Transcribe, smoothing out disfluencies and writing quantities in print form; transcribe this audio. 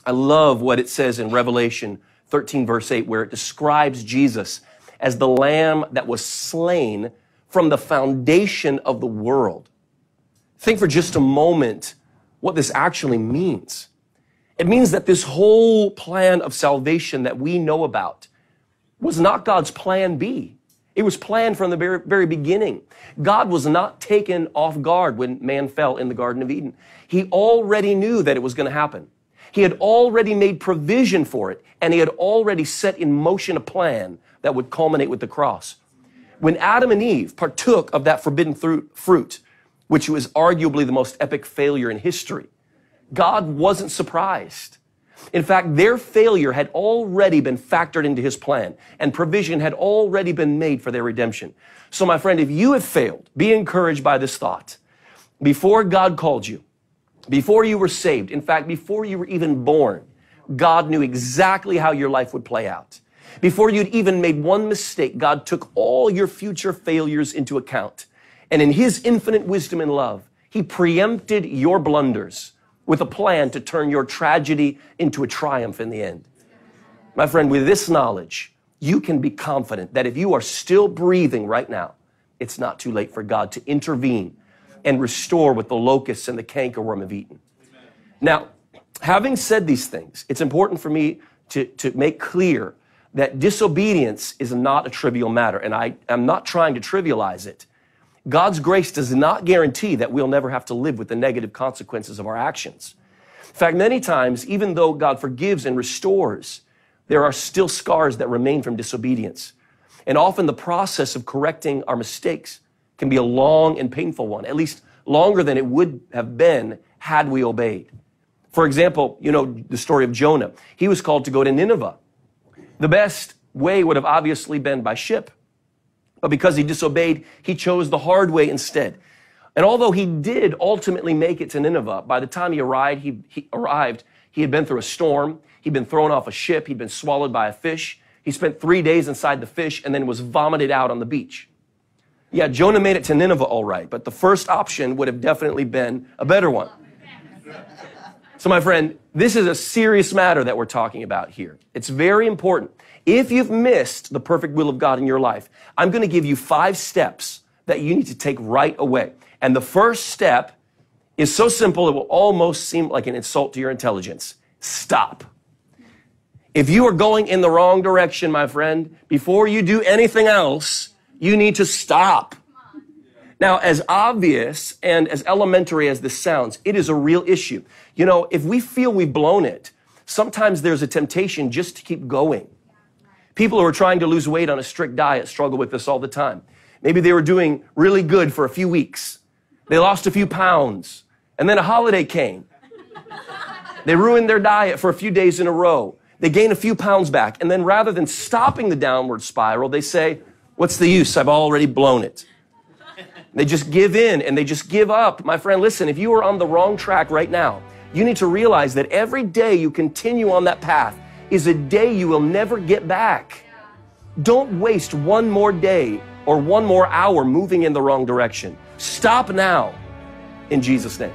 I love what it says in Revelation 13, verse 8, where it describes Jesus as the Lamb that was slain from the foundation of the world. Think for just a moment what this actually means. It means that this whole plan of salvation that we know about was not God's plan B. It was planned from the very beginning. God was not taken off guard when man fell in the Garden of Eden. He already knew that it was going to happen. He had already made provision for it, and he had already set in motion a plan that would culminate with the cross. When Adam and Eve partook of that forbidden fruit, which was arguably the most epic failure in history, God wasn't surprised. In fact, their failure had already been factored into his plan, and provision had already been made for their redemption. So my friend, if you have failed, be encouraged by this thought. Before God called you, before you were saved, in fact, before you were even born, God knew exactly how your life would play out. Before you'd even made one mistake, God took all your future failures into account. And in his infinite wisdom and love, he preempted your blunders with a plan to turn your tragedy into a triumph in the end. My friend, with this knowledge, you can be confident that if you are still breathing right now, it's not too late for God to intervene and restore what the locusts and the cankerworm have eaten. Now, having said these things, it's important for me to make clear that disobedience is not a trivial matter, and I am not trying to trivialize it. God's grace does not guarantee that we'll never have to live with the negative consequences of our actions. In fact, many times, even though God forgives and restores, there are still scars that remain from disobedience. And often the process of correcting our mistakes can be a long and painful one, at least longer than it would have been had we obeyed. For example, you know the story of Jonah. He was called to go to Nineveh. The best way would have obviously been by ship. But because he disobeyed, he chose the hard way instead. And although he did ultimately make it to Nineveh, by the time he arrived, he had been through a storm. He'd been thrown off a ship. He'd been swallowed by a fish. He spent 3 days inside the fish and then was vomited out on the beach. Yeah, Jonah made it to Nineveh all right, but the first option would have definitely been a better one. So my friend, this is a serious matter that we're talking about here. It's very important. If you've missed the perfect will of God in your life, I'm going to give you 5 steps that you need to take right away. And the first step is so simple it will almost seem like an insult to your intelligence. Stop. If you are going in the wrong direction, my friend, before you do anything else, you need to stop. Now, as obvious and as elementary as this sounds, it is a real issue. You know, if we feel we've blown it, sometimes there's a temptation just to keep going. People who are trying to lose weight on a strict diet struggle with this all the time. Maybe they were doing really good for a few weeks. They lost a few pounds, and then a holiday came. They ruined their diet for a few days in a row. They gain a few pounds back, and then rather than stopping the downward spiral, they say, what's the use? I've already blown it. They just give in and they just give up. My friend, listen, if you are on the wrong track right now, you need to realize that every day you continue on that path is a day you will never get back. Don't waste one more day or one more hour moving in the wrong direction. Stop now in Jesus' name.